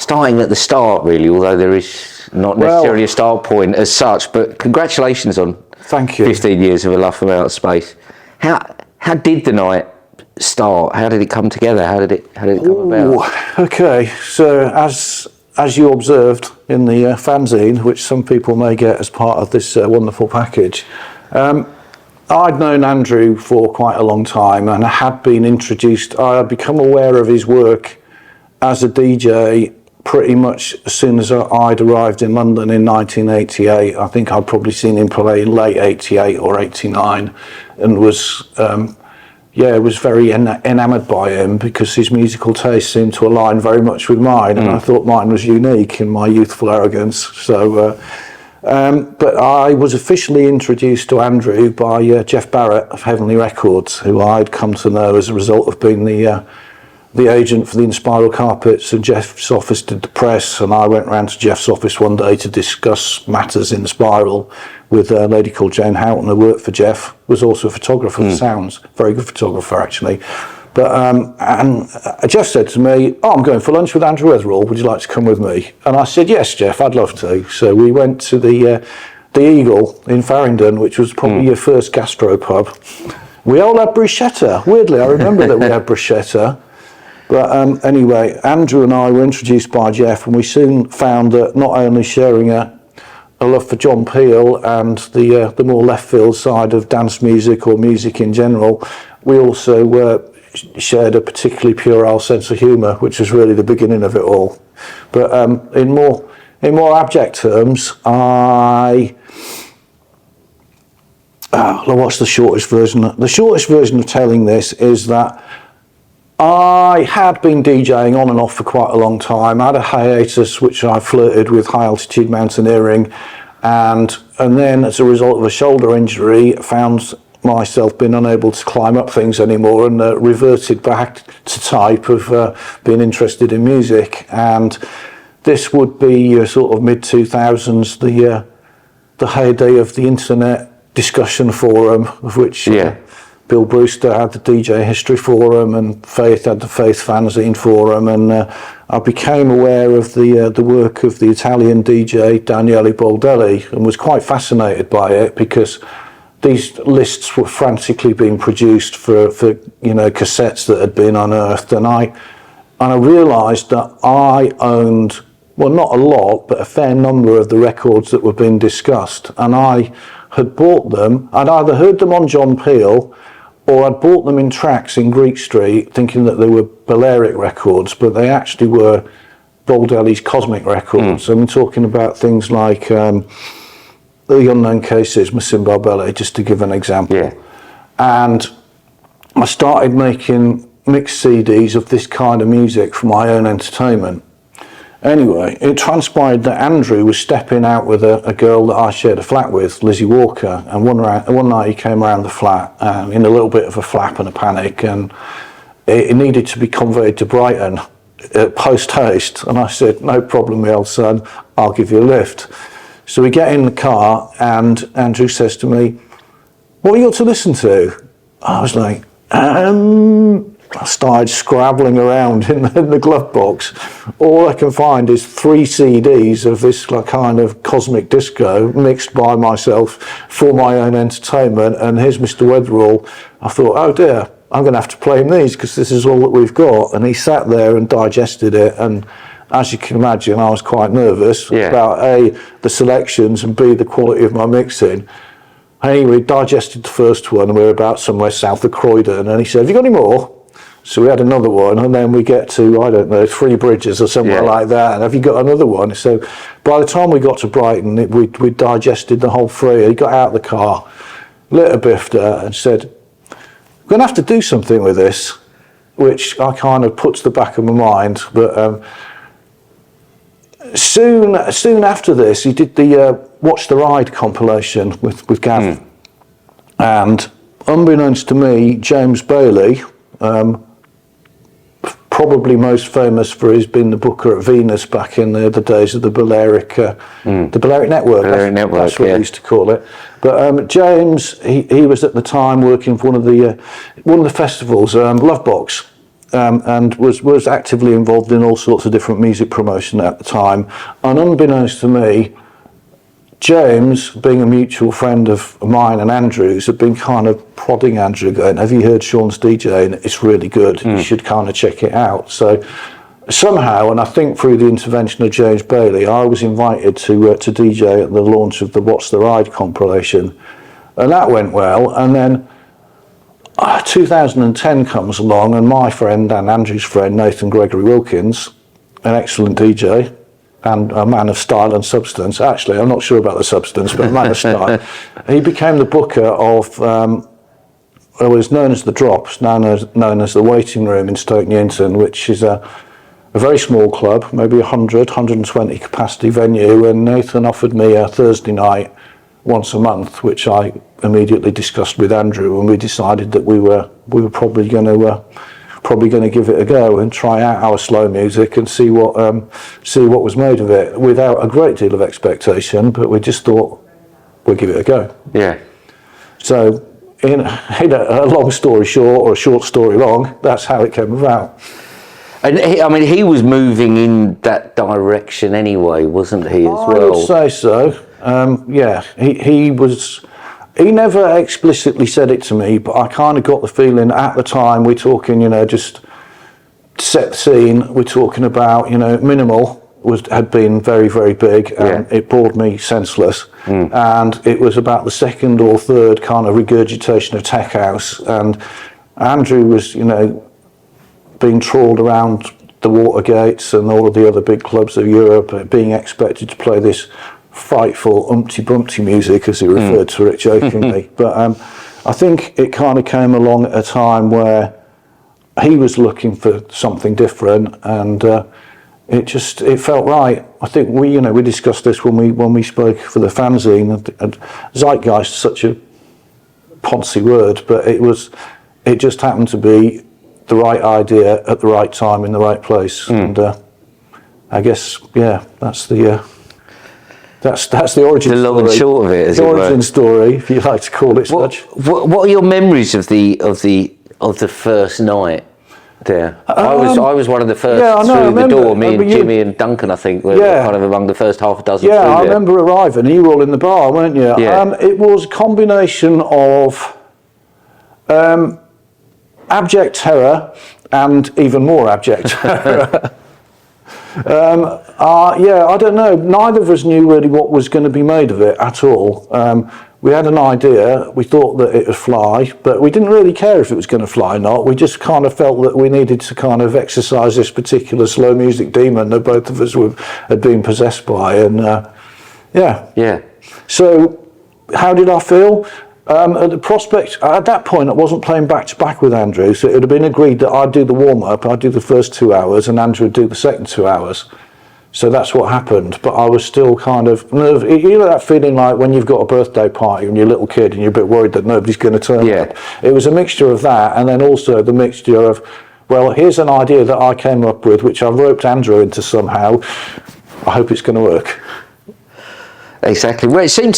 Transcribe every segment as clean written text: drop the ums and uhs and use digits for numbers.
starting at the start, really, although there is not necessarily a start point as such. But congratulations on thank you. 15 years of A Love from Outer Space. How did the night start? How did it come together? How did it come about? Okay, so as you observed in the fanzine, which some people may get as part of this wonderful package, I'd known Andrew for quite a long time, and I had been introduced. I had become aware of his work as a DJ pretty much as soon as I'd arrived in London in 1988. I think I'd probably seen him play in late 88 or 89, and was very enamoured by him because his musical taste seemed to align very much with mine, and I thought mine was unique in my youthful arrogance. So. But I was officially introduced to Andrew by Jeff Barrett of Heavenly Records, who I'd come to know as a result of being the agent for the Inspiral Carpets, and Jeff's office did the press, and I went round to Jeff's office one day to discuss matters in Spiral with a lady called Jane Houghton, who worked for Jeff, was also a photographer for Sounds, very good photographer actually. But and Jeff said to me, I'm going for lunch with Andrew Weatherall, would you like to come with me? And I said, yes, Jeff, I'd love to. So we went to the Eagle in Farringdon, which was probably your first gastropub. We all had bruschetta. Weirdly, I remember that we had bruschetta. But anyway, Andrew and I were introduced by Jeff, and we soon found that not only sharing a love for John Peel and the more left field side of dance music or music in general, we also shared a particularly puerile sense of humour, which was really the beginning of it all. But in more abject terms, what's the shortest version? The shortest version of telling this is that I had been DJing on and off for quite a long time. I had a hiatus which I flirted with high altitude mountaineering, and then as a result of a shoulder injury, found myself being unable to climb up things anymore, and reverted back to type of being interested in music. And this would be sort of mid 2000s, the heyday of the internet discussion forum, of which Bill Brewster had the DJ History Forum, and Faith had the Faith Fanzine Forum, and I became aware of the work of the Italian DJ Daniele Boldelli, and was quite fascinated by it, because these lists were frantically being produced for cassettes that had been unearthed, and I realised that I owned, well, not a lot, but a fair number of the records that were being discussed, and I had bought them. I'd either heard them on John Peel, or I'd bought them in tracks in Greek Street, thinking that they were Balearic records, but they actually were Boldelli's Cosmic records. I'm talking about things like The Unknown Cases, Masimba Ballet, just to give an example. Yeah. And I started making mixed CDs of this kind of music for my own entertainment. Anyway, it transpired that Andrew was stepping out with a girl that I shared a flat with, Lizzie Walker, and one night he came around the flat in a little bit of a flap and a panic, and it needed to be conveyed to Brighton post haste. And I said, no problem, my old son, I'll give you a lift. So we get in the car, and Andrew says to me, what are you got to listen to? I was like, I started scrabbling around in the glove box. All I can find is 3 CDs of this kind of cosmic disco mixed by myself for my own entertainment. And here's Mr. Weatherall. I thought, oh dear, I'm going to have to play him these because this is all that we've got. And he sat there and digested it. And as you can imagine, I was quite nervous about A, the selections, and B, the quality of my mixing. Anyway, we digested the first one, and we were about somewhere south of Croydon. And he said, have you got any more? So we had another one, and then we get to, I don't know, Three Bridges or somewhere like that. And have you got another one? So by the time we got to Brighton, we digested the whole 3. He got out of the car, lit a bifter, and said, we're going to have to do something with this, which I kind of put to the back of my mind. But soon after this, he did the Watch the Ride compilation with Gav. And unbeknownst to me, James Bailey, probably most famous for his being the booker at Venus back in the days of the Balearic Network. That's what we used to call it. But James, he was at the time working for one of the festivals, Lovebox, and was actively involved in all sorts of different music promotion at the time. And unbeknownst to me, James, being a mutual friend of mine and Andrew's, had been kind of prodding Andrew, going, "Have you heard Sean's DJing? It's really good. You should kind of check it out." So somehow, and I think through the intervention of James Bailey, I was invited to DJ at the launch of the What's the Ride compilation, and that went well. And then 2010 comes along, and my friend and Andrew's friend Nathan Gregory Wilkins, an excellent DJ and a man of style and substance. Actually, I'm not sure about the substance, but a man of style. He became the booker of what was known as the Drops, now known as the Waiting Room in Stoke Newington, which is a very small club, maybe 120 capacity venue. And Nathan offered me a Thursday night once a month, which I immediately discussed with Andrew, and we decided that we were probably going to give it a go and try out our slow music and see what was made of it, without a great deal of expectation, but we just thought we'd give it a go. Yeah. So in a long story short, or a short story long, that's how it came about. And he was moving in that direction anyway, wasn't he, as well? I would say so. Yeah, he was. He never explicitly said it to me, but I kind of got the feeling at the time we're talking, just set the scene. We're talking about, Minimal had been very, very big, and it bored me senseless. And it was about the second or third kind of regurgitation of Tech House, and Andrew was, being trawled around the Watergates and all of the other big clubs of Europe, being expected to play this frightful umpty bumpty music, as he referred to it jokingly. But I think it kind of came along at a time where he was looking for something different, and it felt right. I think we discussed this when we spoke for the fanzine. And zeitgeist is such a poncy word, but it just happened to be the right idea at the right time in the right place. And I guess that's the origin story. The long and short of it, as the it were. origin story, if you like to call it such. What are your memories of the first night there? I was one of the first through the door. Me and Jimmy and Duncan, I think, were kind of among the first half a dozen. Yeah, I remember arriving. You were all in the bar, weren't you? Yeah. It was a combination of abject terror and even more abject terror. I don't know. Neither of us knew really what was going to be made of it at all. We had an idea. We thought that it would fly, but we didn't really care if it was going to fly or not. We just kind of felt that we needed to kind of exercise this particular slow music demon that both of us had been possessed by. And yeah. So how did I feel? At the prospect, at that point, I wasn't playing back to back with Andrew, so it would have been agreed that I'd do the warm up, I'd do the first 2 hours, and Andrew would do the second 2 hours. So that's what happened. But I was still kind of nervous. You know that feeling like when you've got a birthday party and you're a little kid and you're a bit worried that nobody's going to turn up. It was a mixture of that, and then also the mixture of, well, here's an idea that I came up with, which I've roped Andrew into somehow. I hope it's going to work. Exactly. Well, it seemed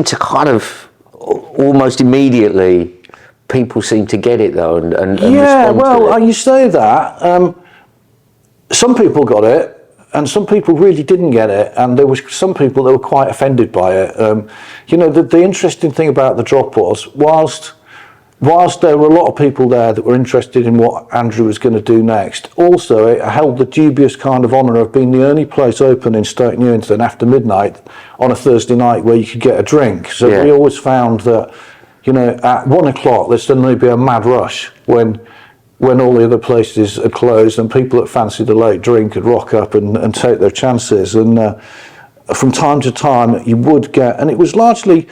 to kind of almost immediately people seem to get it though and respond to it. You say that. Some people got it and some people really didn't get it, and there was some people that were quite offended by it. The interesting thing about the drop was whilst there were a lot of people there that were interested in what Andrew was going to do next, also it held the dubious kind of honour of being the only place open in Stoke Newington after midnight on a Thursday night where you could get a drink. So we always found that, at 1 o'clock there'd suddenly be a mad rush when all the other places are closed, and people that fancied a late drink could rock up and take their chances. And from time to time you would get, and it was largely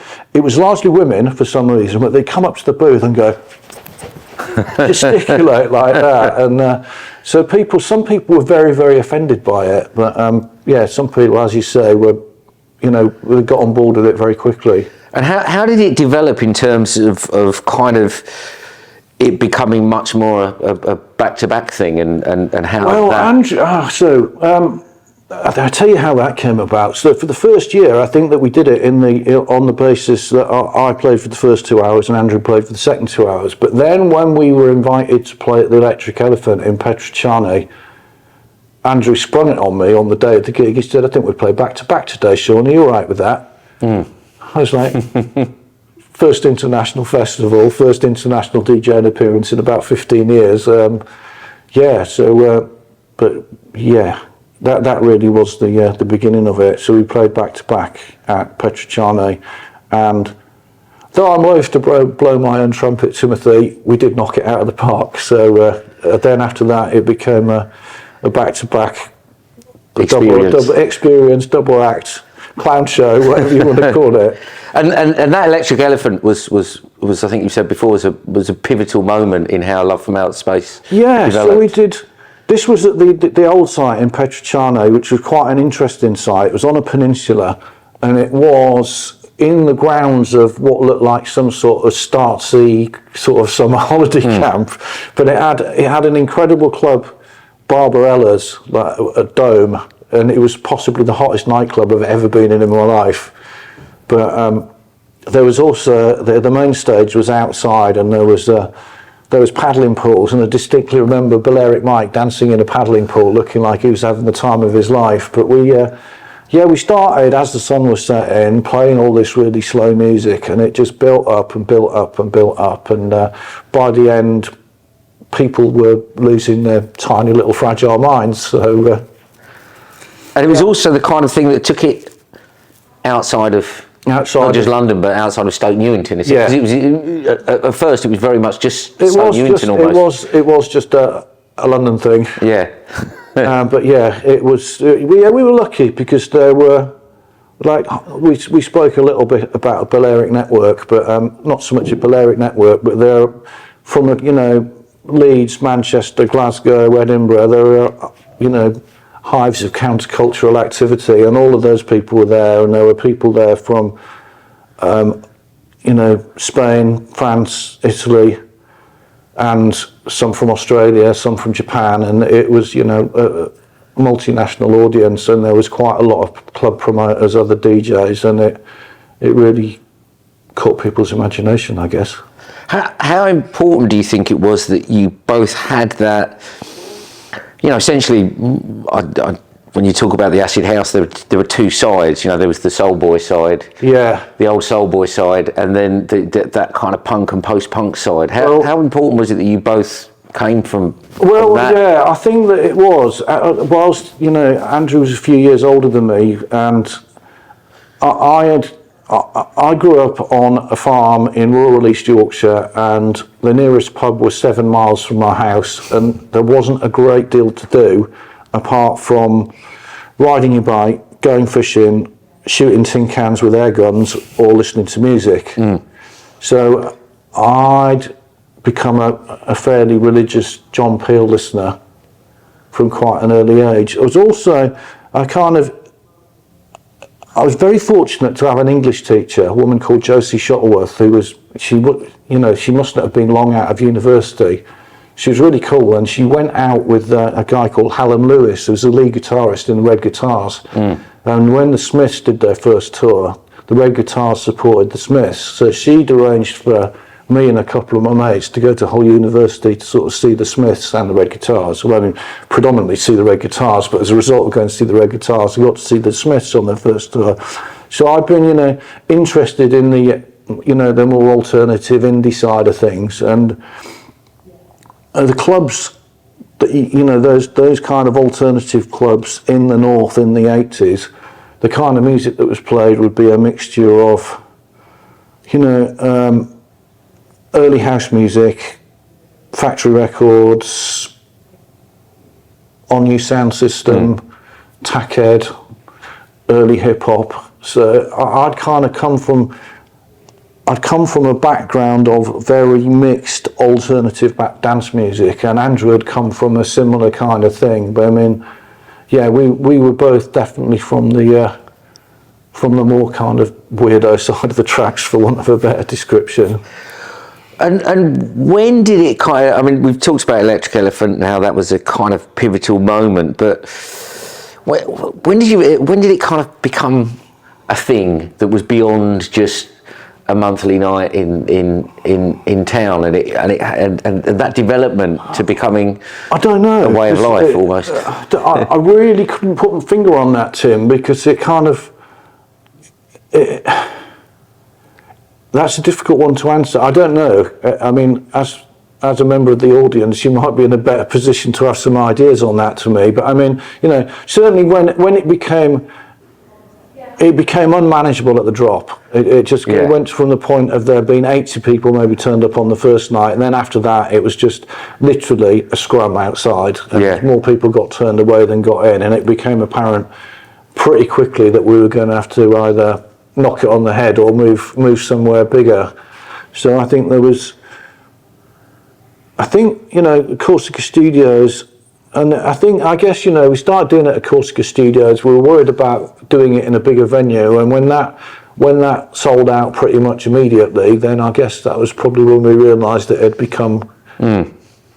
women for some reason, but they'd come up to the booth and go gesticulate like that, and so some people were very, very offended by it, but some people, as you say, we got on board with it very quickly. And how did it develop in terms of kind of it becoming much more a back-to-back thing, and how? Well, Andrew, I'll tell you how that came about. So for the first year, I think that we did it on the basis that I played for the first 2 hours and Andrew played for the second 2 hours. But then when we were invited to play at the Electric Elephant in Petrociani, Andrew sprung it on me on the day of the gig. He said, "I think we'll play back to back today, Sean. Are you all right with that?" I was like, first international festival, first international DJing appearance in about 15 years. That really was the beginning of it. So we played back to back at Petrociani, and though I'm loath to blow my own trumpet, Timothy, we did knock it out of the park. So then after that, it became a back to back experience, double act, clown show, whatever you want to call it. And that Electric Elephant was I think you said before was a pivotal moment in how Love from Outer Space developed. So we did. This was at the old site in Petrociani, which was quite an interesting site. It was on a peninsula, and it was in the grounds of what looked like some sort of Startsea sort of summer holiday camp. But it had an incredible club, Barbarella's, like a dome, and it was possibly the hottest nightclub I've ever been in my life. But there was also the main stage was outside, and there was paddling pools, and I distinctly remember Balearic Mike dancing in a paddling pool, looking like he was having the time of his life. But we started as the sun was setting, playing all this really slow music, and it just built up and built up and built up, and by the end, people were losing their tiny little fragile minds. So, and it was also the kind of thing that took it outside of. Not just London, but outside of Stoke Newington. Because it was at first it was very much just Stoke Newington almost. It was just a London thing. Yeah. But yeah, it was. We were lucky because there were, like, we spoke a little bit about a Balearic network, but not so much a Balearic network, but they're from Leeds, Manchester, Glasgow, Edinburgh. There are hives of countercultural activity, and all of those people were there, and there were people there from Spain, France, Italy, and some from Australia, some from Japan, and it was a multinational audience, and there was quite a lot of club promoters, other DJs, and it really caught people's imagination, I guess. How important do you think it was that you both had that? Essentially, when you talk about the acid house, there were two sides. There was the soul boy side, the old soul boy side, and then that kind of punk and post-punk side. How important was it that you both came from that? Yeah, I think that it was. Whilst Andrew was a few years older than me, and I grew up on a farm in rural East Yorkshire, and the nearest pub was 7 miles from my house, and there wasn't a great deal to do apart from riding your bike, going fishing, shooting tin cans with air guns, or listening to music. So I'd become a fairly religious John Peel listener from quite an early age. I was also I was very fortunate to have an English teacher, a woman called Josie Shuttleworth, she mustn't have been long out of university. She was really cool, and she went out with a guy called Hallam Lewis, who was the lead guitarist in the Red Guitars. And when the Smiths did their first tour, the Red Guitars supported the Smiths. So she'd arranged for me and a couple of my mates to go to Hull University to sort of see the Smiths and the Red Guitars. Well, I mean, predominantly see the Red Guitars, but as a result of going to see the Red Guitars, I got to see the Smiths on their first tour. So I've been, interested in the more alternative indie side of things, and the clubs, those kind of alternative clubs in the north in the 80s, the kind of music that was played would be a mixture of, early house music, factory records, on-use sound system, tackhead, early hip hop. So I'd come from a background of very mixed alternative dance music, and Andrew had come from a similar kind of thing. But I mean, we were both definitely from the more kind of weirdo side of the tracks, for want of a better description. And when did it we've talked about Electric Elephant and how that was a kind of pivotal moment, but When did it kind of become a thing that was beyond just a monthly night in town, and that development to becoming, I don't know, a way of life almost? I really couldn't put my finger on that, Tim, because it kind of that's a difficult one to answer. I don't know. I mean, as a member of the audience, you might be in a better position to have some ideas on that to me. But I mean, certainly when it became unmanageable at the drop. It just went from the point of there being 80 people maybe turned up on the first night, and then after that it was just literally a scrum outside, and more people got turned away than got in, and it became apparent pretty quickly that we were going to have to either knock it on the head or move somewhere bigger. So I think Corsica Studios. And I guess, we started doing it at Corsica Studios. We were worried about doing it in a bigger venue, and when that sold out pretty much immediately, then I guess that was probably when we realised that it had become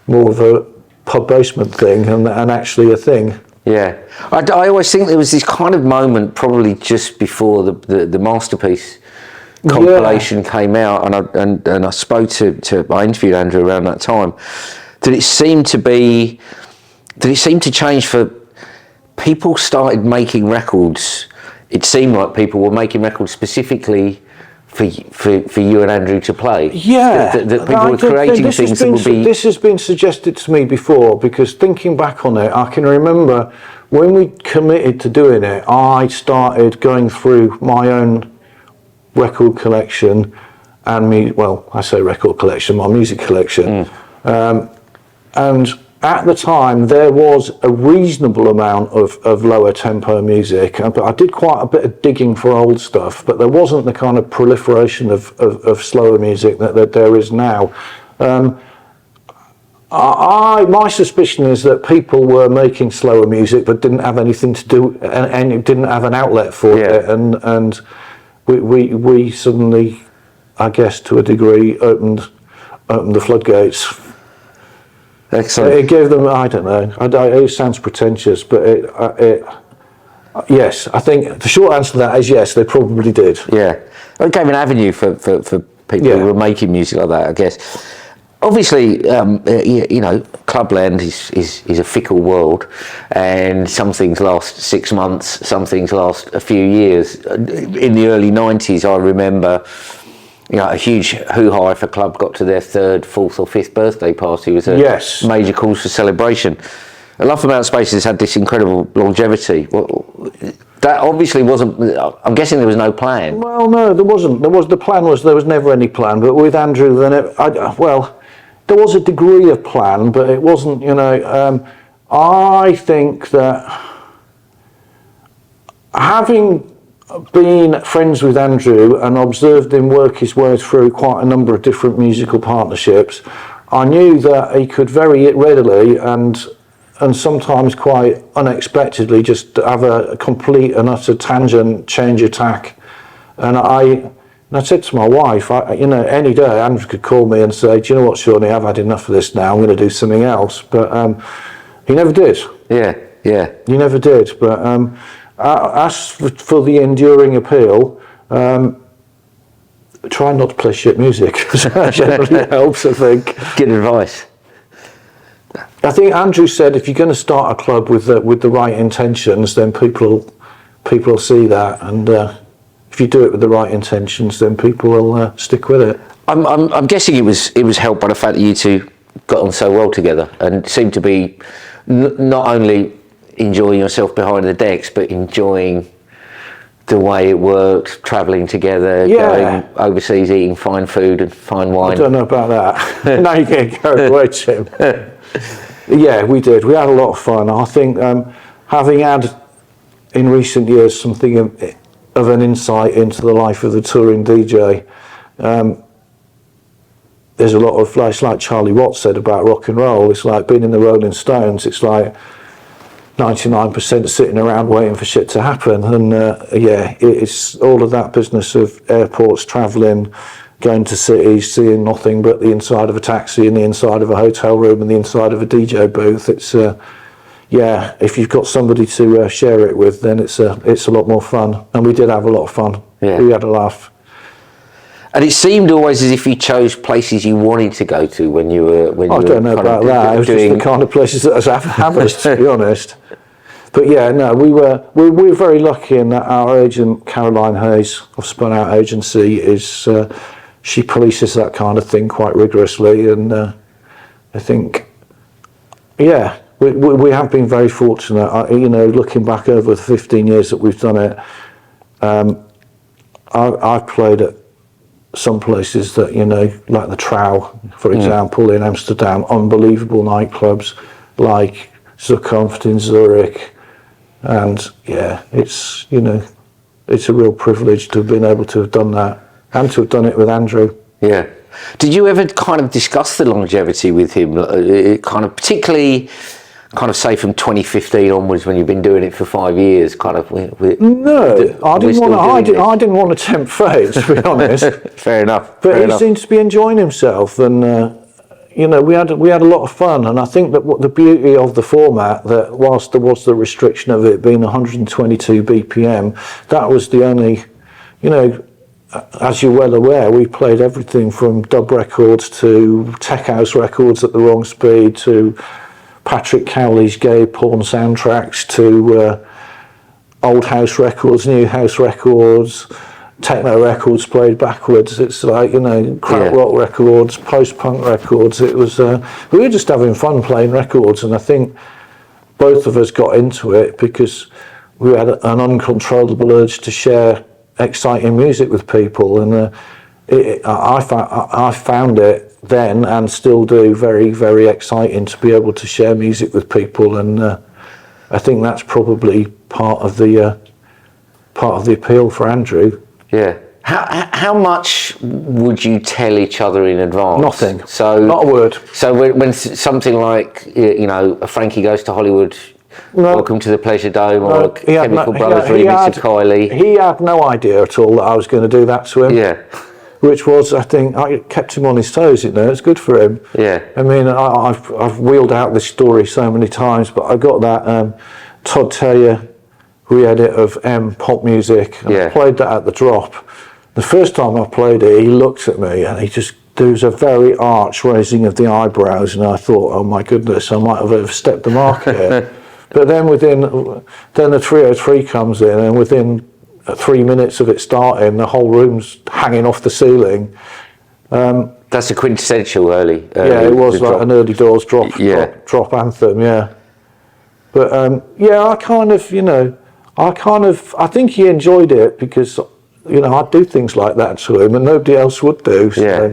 more of a pub basement thing and actually a thing. Yeah, I always think there was this kind of moment probably just before the Masterpiece compilation came out, and I spoke I interviewed Andrew around that time, that it seemed to change for people started making records. It seemed like people were making records specifically for you and Andrew to play. Yeah. That people were creating things that would be... This has been suggested to me before, because thinking back on it, I can remember when we committed to doing it, I started going through my own record collection and I say record collection, my music collection. And at the time, there was a reasonable amount of lower tempo music, but I did quite a bit of digging for old stuff, but there wasn't the kind of proliferation of slower music that there is now. My suspicion is that people were making slower music but didn't have anything to do, and didn't have an outlet for it, and we suddenly, I guess to a degree, opened the floodgates. Excellent. It gave them, I don't know, it sounds pretentious, but yes, I think the short answer to that is yes, they probably did. Yeah, it gave an avenue for people who were making music like that, I guess. Obviously, clubland is a fickle world, and some things last 6 months, some things last a few years. In the early 90s, I remember, a huge hoo-ha if a club got to their 3rd, 4th or 5th birthday party. It was a major cause for celebration. A Love From Outer Space has had this incredible longevity. That obviously wasn't, I'm guessing there was no plan. Well, no, there wasn't. The plan was, there was never any plan, but with Andrew, then there was a degree of plan, but it wasn't, I think that having been friends with Andrew and observed him work his way through quite a number of different musical partnerships, I knew that he could very readily and sometimes quite unexpectedly just have a complete and utter tangent, change of tack. And I said to my wife, any day Andrew could call me and say, do you know what, Shawnee, I've had enough of this now, I'm going to do something else. But he never did. Yeah. He never did. But as for the enduring appeal, try not to play shit music. That generally helps, I think. Good advice. I think Andrew said if you're going to start a club with the right intentions, then people will see that, and if you do it with the right intentions, then people will stick with it. I'm guessing it was helped by the fact that you two got on so well together and seemed to be not only enjoying yourself behind the decks, but enjoying the way it worked, travelling together, going overseas, eating fine food and fine wine. I don't know about that. Now you're getting carried away, Tim. Yeah, we did. We had a lot of fun. I think having had in recent years something of an insight into the life of the touring DJ, there's a lot of, it's like Charlie Watts said about rock and roll. It's like being in the Rolling Stones. It's like 99% sitting around waiting for shit to happen. And it's all of that business of airports, travelling, going to cities, seeing nothing but the inside of a taxi and the inside of a hotel room and the inside of a DJ booth. It's yeah, if you've got somebody to share it with, then it's a lot more fun. And we did have a lot of fun. Yeah. We had a laugh. And it seemed always as if you chose places you wanted to go to when you were I don't know about that. It was just the kind of places that I have us, to be honest. But yeah, no, we were very lucky in that our agent Caroline Hayes of Spun Out Agency is she polices that kind of thing quite rigorously, and I think, yeah, we have been very fortunate. You know, looking back over the 15 years that we've done it, I've played at some places that, you know, like the Trow, for example, in Amsterdam, unbelievable nightclubs like Zukunft in Zurich, and yeah, it's, you know, it's a real privilege to have been able to have done that and to have done it with Andrew. Yeah. Did you ever kind of discuss the longevity with him, kind of particularly, kind of say from 2015 onwards when you've been doing it for 5 years, kind of? No, I didn't want to tempt fate, to be honest. Fair enough. But he seemed to be enjoying himself, and you know, we had a lot of fun. And I think that what the beauty of the format, that whilst there was the restriction of it being 122 BPM, that was the only, you know, as you're well aware, we played everything from dub records to tech house records at the wrong speed to Patrick Cowley's gay porn soundtracks to old house records, new house records, techno records played backwards. It's like, you know, crowd rock records, post-punk records. It was we were just having fun playing records, and I think both of us got into it because we had an uncontrollable urge to share exciting music with people, and I found it then, and still do, very, very exciting to be able to share music with people, and I think that's probably part of the appeal for Andrew. Yeah. How much would you tell each other in advance? Nothing. So not a word. So when something like, you know, a Frankie Goes to Hollywood, Welcome to the Pleasure Dome, or a Chemical Brothers remix of Kylie. He had no idea at all that I was going to do that to him. Yeah. Which was, I think, I kept him on his toes. You know, it's good for him. Yeah. I mean, I've wheeled out this story so many times, but I got that Todd Taylor re-edit of pop music, and I played that at the drop. The first time I played it, he looked at me and there was a very arch raising of the eyebrows, and I thought, oh my goodness, I might have overstepped the mark here. But then then the 303 comes in, and within 3 minutes of it starting, the whole room's hanging off the ceiling. That's a quintessential early. Yeah, it was like an early doors drop anthem. Yeah, but yeah, I think he enjoyed it because, you know, I'd do things like that to him, and nobody else would do. So. Yeah.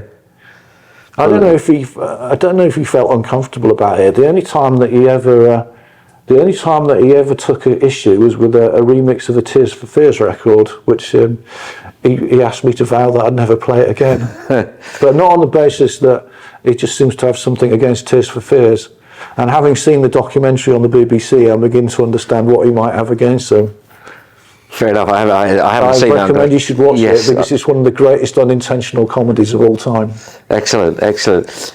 I don't know if he felt uncomfortable about it. The only time that he ever took an issue was with a remix of a Tears for Fears record, which he asked me to vow that I'd never play it again. But not on the basis that he just seems to have something against Tears for Fears. And having seen the documentary on the BBC, I begin to understand what he might have against them. Fair enough. I haven't seen that. I recommend you should watch it because it's one of the greatest unintentional comedies of all time. Excellent, excellent.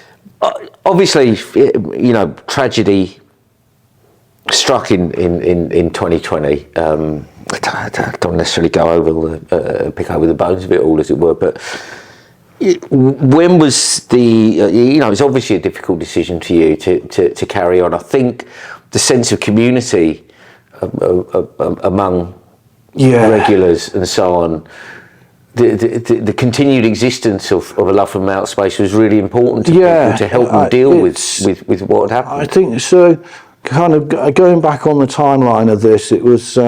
Obviously, you know, tragedy struck in 2020. I don't necessarily go over pick over the bones of it all, as it were, but when was you know, it's obviously a difficult decision to you to carry on. I think the sense of community among regulars and so on, the continued existence of a Love from Outer Space was really important to people to help them deal with what had happened. I think so. Kind of going back on the timeline of this, it was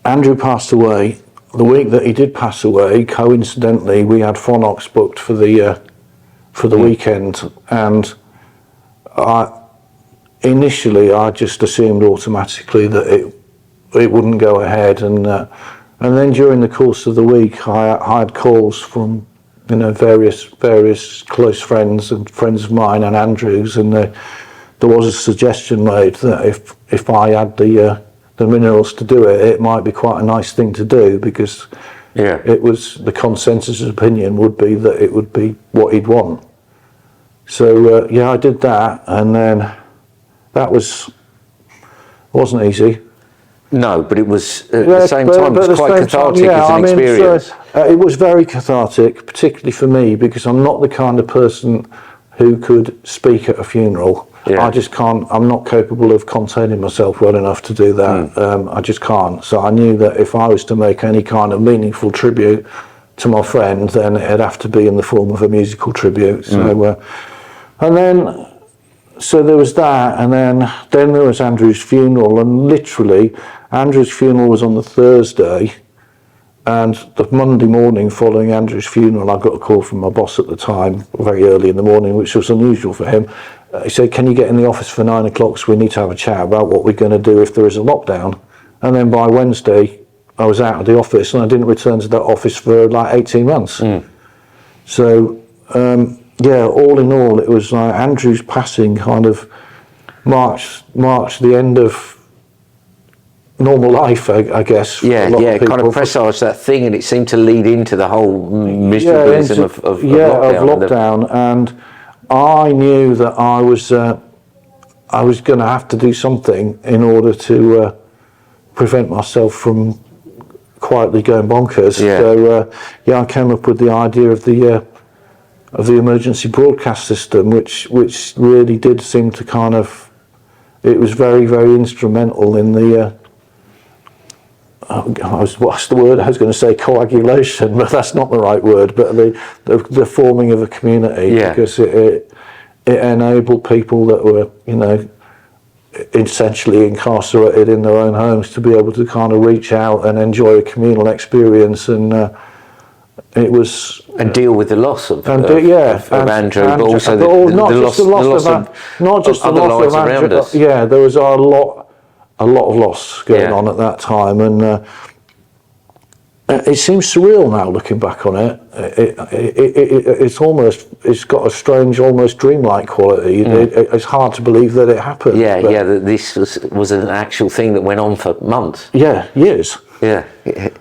Andrew passed away. The week that he did pass away, coincidentally, we had Phonox booked for the weekend, and initially I just assumed automatically that it wouldn't go ahead, and then during the course of the week, I had calls from, you know, various close friends and friends of mine and Andrew's, and there was a suggestion made that if I had the minerals to do it, it might be quite a nice thing to do, because it was the consensus opinion would be that it would be what he'd want. So I did that, and then that was wasn't easy. No, but it was at the same time, it was quite cathartic as an experience. It was very cathartic, particularly for me, because I'm not the kind of person who could speak at a funeral. Yeah. I just can't, I'm not capable of containing myself well enough to do that. I just can't. So I knew that if I was to make any kind of meaningful tribute to my friend, then it'd have to be in the form of a musical tribute. So, and then, so there was that, and then there was Andrew's funeral, and literally Andrew's funeral was on the Thursday, and the Monday morning following Andrew's funeral, I got a call from my boss at the time, very early in the morning, which was unusual for him. He said, "Can you get in the office for 9 o'clock? So we need to have a chat about what we're going to do if there is a lockdown." And then by Wednesday, I was out of the office, and I didn't return to that office for like 18 months. So, yeah, all in all, it was like Andrew's passing kind of marked the end of normal life, I guess. Yeah, kind of presaged that thing, and it seemed to lead into the whole miserabilism of lockdown. And I knew that I was going to have to do something in order to prevent myself from quietly going bonkers. So, I came up with the idea of the emergency broadcast system, which really did seem to kind of, it was very, very instrumental in the, what's the word? I was going to say coagulation, but that's not the right word, but the forming of a community, because it enabled people that were, essentially incarcerated in their own homes to be able to kind of reach out and enjoy a communal experience, and it was and deal with the loss of Andrew, but also not just the loss of Andrew. Yeah, there was a lot of loss going on at that time, and it seems surreal now looking back on it. It's got a strange, almost dreamlike quality. It's hard to believe that it happened. That this was an actual thing that went on for months. Yeah, years. Yeah.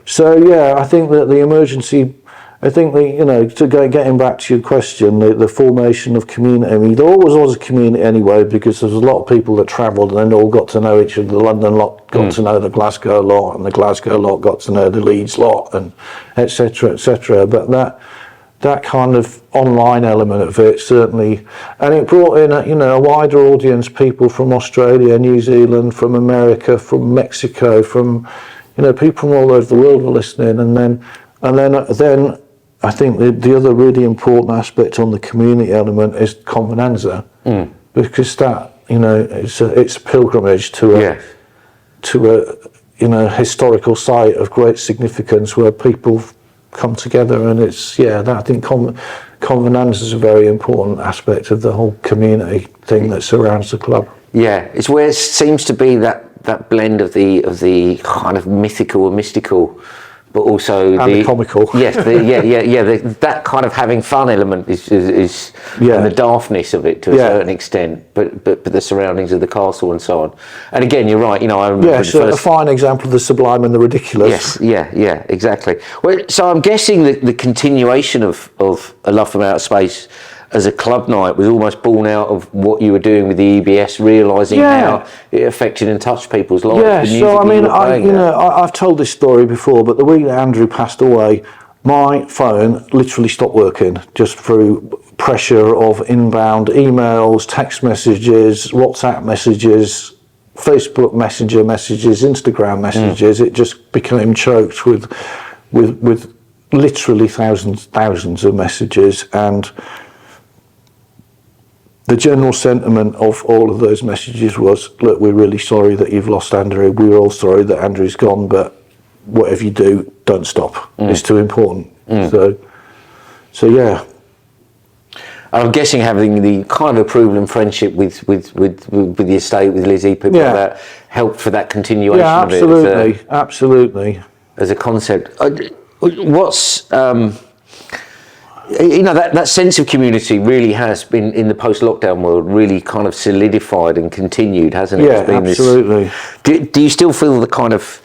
So I think that the emergency. I think getting back to your question, the formation of community. I mean, there always was a community anyway, because there was a lot of people that travelled and then all got to know each other. The London lot got to know the Glasgow lot, and the Glasgow lot got to know the Leeds lot, and etc. etc. But that kind of online element of it certainly, and it brought in a wider audience, people from Australia, New Zealand, from America, from Mexico, from people from all over the world were listening, and then I think the other really important aspect on the community element is Convenanza, because that it's a pilgrimage to a historical site of great significance where people come together, and it's I think Convenanza is a very important aspect of the whole community thing that surrounds the club. Yeah, it's where it seems to be that blend of the kind of mythical and mystical, but also the comical. Yes, that kind of having fun element is and the daftness of it to a certain extent, but the surroundings of the castle and so on. And again, you're right. I remember a fine example of the sublime and the ridiculous. Yes, exactly. Well, so I'm guessing that the continuation of A Love from Outer Space as a club night was almost born out of what you were doing with the EBS, realising how it affected and touched people's lives. Yeah, so I mean, I've told this story before, but the week that Andrew passed away, my phone literally stopped working just through pressure of inbound emails, text messages, WhatsApp messages, Facebook Messenger messages, Instagram messages. It just became choked with literally thousands of messages, and the general sentiment of all of those messages was, look, we're really sorry that you've lost Andrew. We're all sorry that Andrew's gone, but whatever you do, don't stop. It's too important. So yeah. I'm guessing having the kind of approval and friendship with the estate, with Lizzie, people like that, helped for that continuation of it. Absolutely. As a concept. What's... that sense of community really has been, in the post-lockdown world, really kind of solidified and continued, hasn't it? Yeah, absolutely. Do you still feel the kind of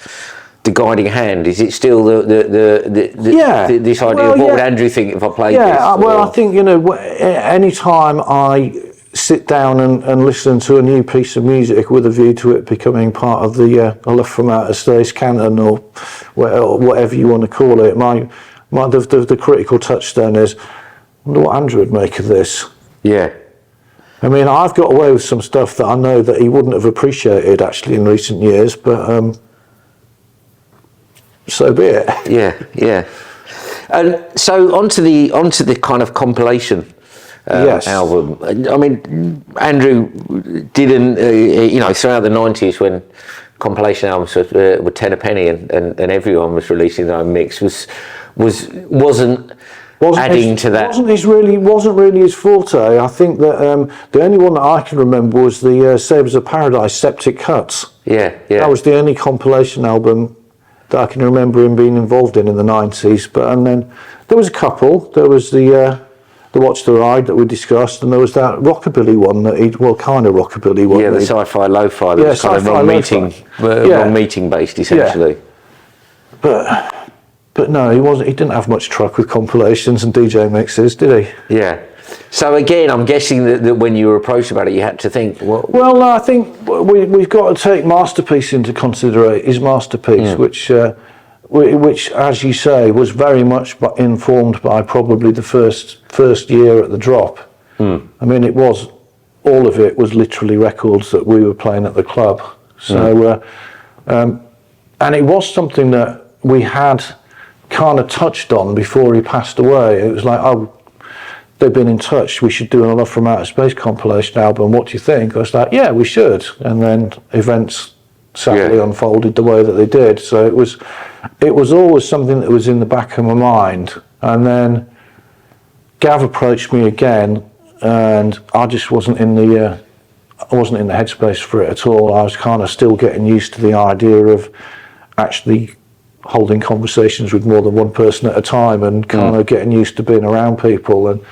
the guiding hand? Is it still this idea of what would Andrew think if I played this? Yeah, well, I think, any time I sit down and listen to a new piece of music with a view to it becoming part of the A Love from Outer Space canon, or whatever you want to call it. The critical touchstone is, I wonder what Andrew would make of this. Yeah. I mean, I've got away with some stuff that I know that he wouldn't have appreciated actually in recent years, but so be it. Yeah. And so onto the kind of compilation Yes. album. I mean, Andrew didn't, throughout the 90s when compilation albums were 10 a penny and everyone was releasing their own mix, wasn't adding to that. Wasn't really his forte. I think that the only one that I can remember was the Sabres of Paradise Septic Cuts. Yeah. That was the only compilation album that I can remember him being involved in the 90s. And then there was a couple. There was the Watch the Ride that we discussed, and there was that rockabilly one kind of rockabilly one. Yeah, the sci-fi lo-fi that was kind of wrong meeting based essentially. Yeah. But no, he didn't have much truck with compilations and DJ mixes, did he? Yeah. So again, I'm guessing that when you were approached about it, you had to think. Well, I think we've got to take Masterpiece into consideration. His Masterpiece, which, as you say, was very much informed by probably the first year at the Drop. I mean, all of it was literally records that we were playing at the club. So, and it was something that we had kind of touched on before he passed away. It was like, they've been in touch, we should do an A Love from Outer Space compilation album, what do you think? I was like, yeah, we should. And then events sadly unfolded the way that they did. So it was always something that was in the back of my mind. And then Gav approached me again, and I just wasn't in the headspace for it at all. I was kind of still getting used to the idea of actually holding conversations with more than one person at a time, and kind of getting used to being around people. And do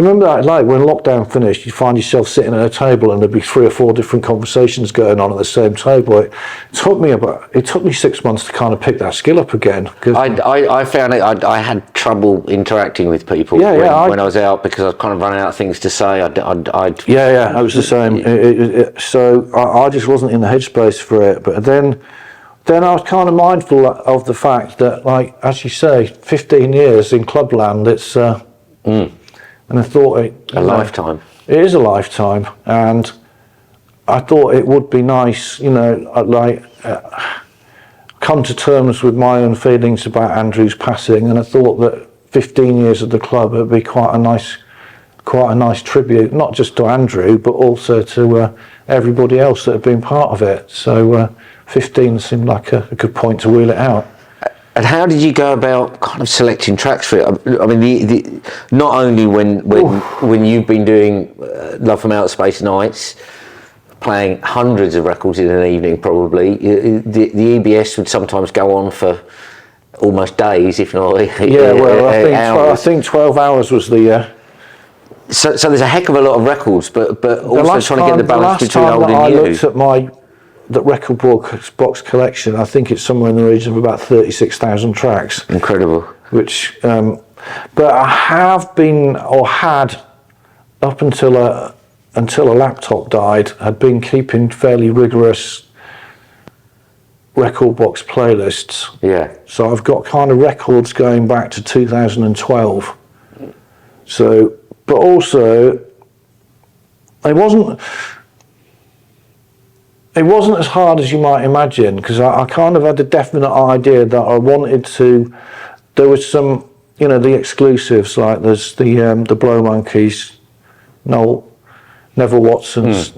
you remember that, like when lockdown finished, you find yourself sitting at a table and there'd be 3 or 4 different conversations going on at the same table? It took me 6 months to kind of pick that skill up again. I found it. I had trouble interacting with people when I was out, because I was kind of running out of things to say. I was the same. So I just wasn't in the headspace for it. But then I was kind of mindful of the fact that, like, as you say, 15 years in clubland, it's and I thought a lifetime. It is a lifetime, and I thought it would be nice, come to terms with my own feelings about Andrew's passing, and I thought that 15 years at the club would be quite a nice tribute, not just to Andrew, but also to everybody else that had been part of it. So 15 seemed like a good point to wheel it out. And how did you go about kind of selecting tracks for it? I mean, not only when you've been doing Love from Outer Space nights, playing hundreds of records in an evening probably, the EBS would sometimes go on for almost days, if not I think 12 hours was the... So there's a heck of a lot of records, but also trying to get the balance between old and new. I looked at the record box collection, I think it's somewhere in the region of about 36,000 tracks. Incredible. Which, but I have been, or had, up until a laptop died, had been keeping fairly rigorous record box playlists. Yeah. So I've got kind of records going back to 2012. So, but also, it wasn't as hard as you might imagine, because I kind of had a definite idea that I wanted to. There was some, the exclusives, like there's the Blow Monkeys, Neville Watson's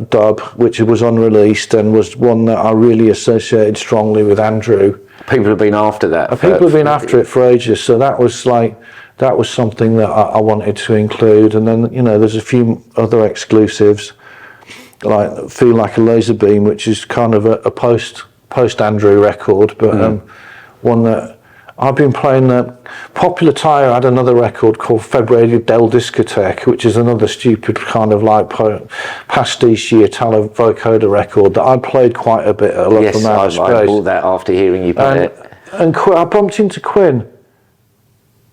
dub, which was unreleased and was one that I really associated strongly with Andrew. People have been after that. People have been after it for ages, so that was something that I wanted to include. And then there's a few other exclusives, like Feel Like a Laser Beam, which is kind of a post Andrew record, but one that I've been playing. Popular Tire had another record called February Del Discotheque, which is another stupid kind of like pastiche Italo vocoder record that I played quite a bit at a lot from Outer Space. I bought that after hearing you play it. And I bumped into Quinn.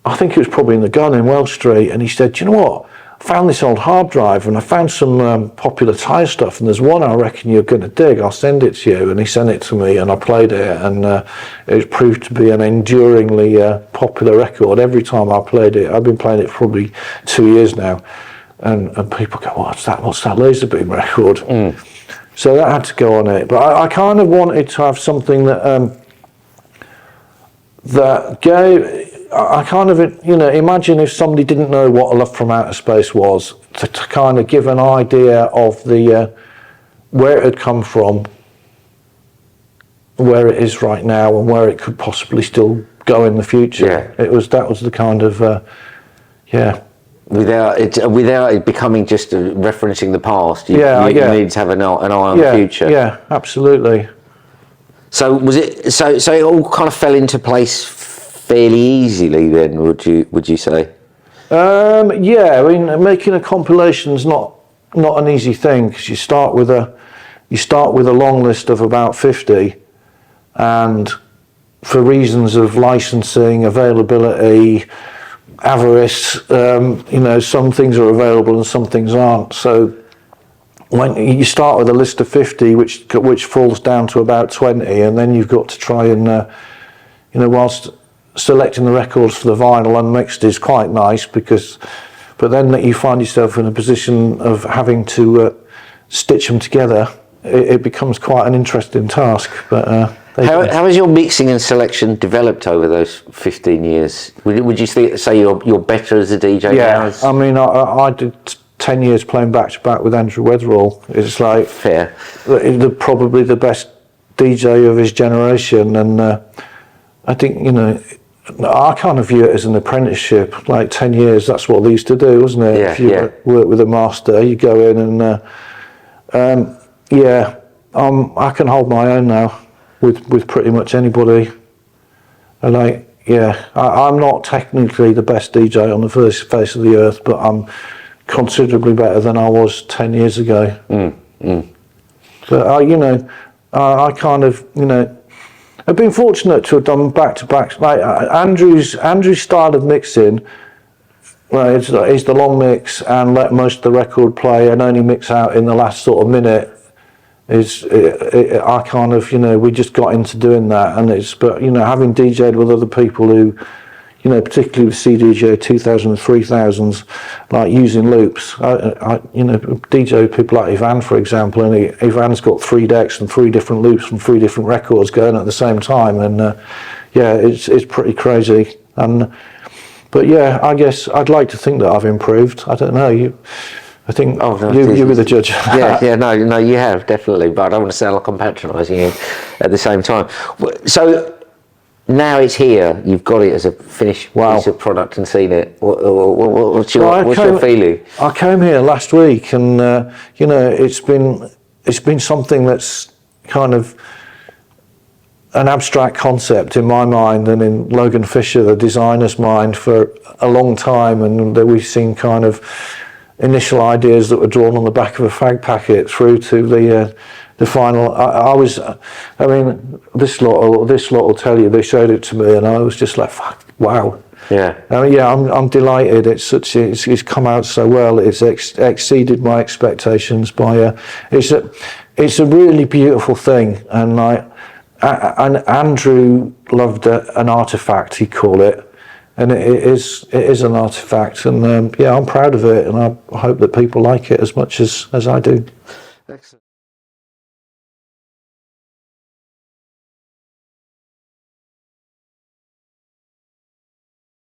I think it was probably in the Gun in Wells Street, and he said, "Do you know what? found this old hard drive, and I found some popular Tyre stuff, and there's one I reckon you're going to dig. I'll send it to you. And he sent it to me, and I played it, and it proved to be an enduringly popular record. Every time I played it, I've been playing it for probably 2 years now, and people go, what's that Laserbeam record? So that had to go on it. But I kind of wanted to have something that that gave, I kind of, imagine if somebody didn't know what A Love from Outer Space was, to kind of give an idea of the where it had come from, where it is right now, and where it could possibly still go in the future. That was the kind of without it becoming just referencing the past. You need to have an eye on the future. Yeah, absolutely. So was it? So it all kind of fell into place fairly easily then, would you say? I mean, making a compilation is not an easy thing, because you start with a long list of about 50, and for reasons of licensing, availability, avarice, some things are available and some things aren't. So when you start with a list of 50, which falls down to about 20, and then you've got to try and whilst selecting the records for the vinyl unmixed is quite nice, but then you find yourself in a position of having to stitch them together. It becomes quite an interesting task. But how has your mixing and selection developed over those 15 years? Would you say you're better as a DJ now? I mean, I did 10 years playing back to back with Andrew Weatherall. It's like fair. Probably the best DJ of his generation, and I think I kind of view it as an apprenticeship. Like 10 years, that's what they used to do, wasn't it? If you work with a master, you go in and I can hold my own now with pretty much anybody. And I'm not technically the best DJ on the face of the earth, but I'm considerably better than I was 10 years ago. But I kind of, I've been fortunate to have done back-to-backs. Like Andrew's style of mixing, is the long mix and let most of the record play and only mix out in the last sort of minute. I kind of, we just got into doing that, and having DJ'd with other people who, particularly with CDJ 2000 and 3000s, like using loops. DJ with people like Ivan, for example, and Ivan's got 3 decks and 3 different loops from 3 different records going at the same time, and it's pretty crazy. But I guess I'd like to think that I've improved. I don't know. I think you were the judge. No, you have, definitely, but I don't want to sound like I'm patronising you at the same time. So now it's here, you've got it as a finished piece of product and seen it. What's your feeling? I came here last week, and it's been something that's kind of an abstract concept in my mind and in Logan Fisher, the designer's mind, for a long time, and that we've seen kind of initial ideas that were drawn on the back of a fag packet through to the final. This lot will tell you, they showed it to me, and I was just like, fuck, wow. I'm delighted. It's come out so well. It's exceeded my expectations by it's a really beautiful thing, and and Andrew loved an artifact, he'd call it. And it is an artifact, and I'm proud of it, and I hope that people like it as much as I do. Excellent.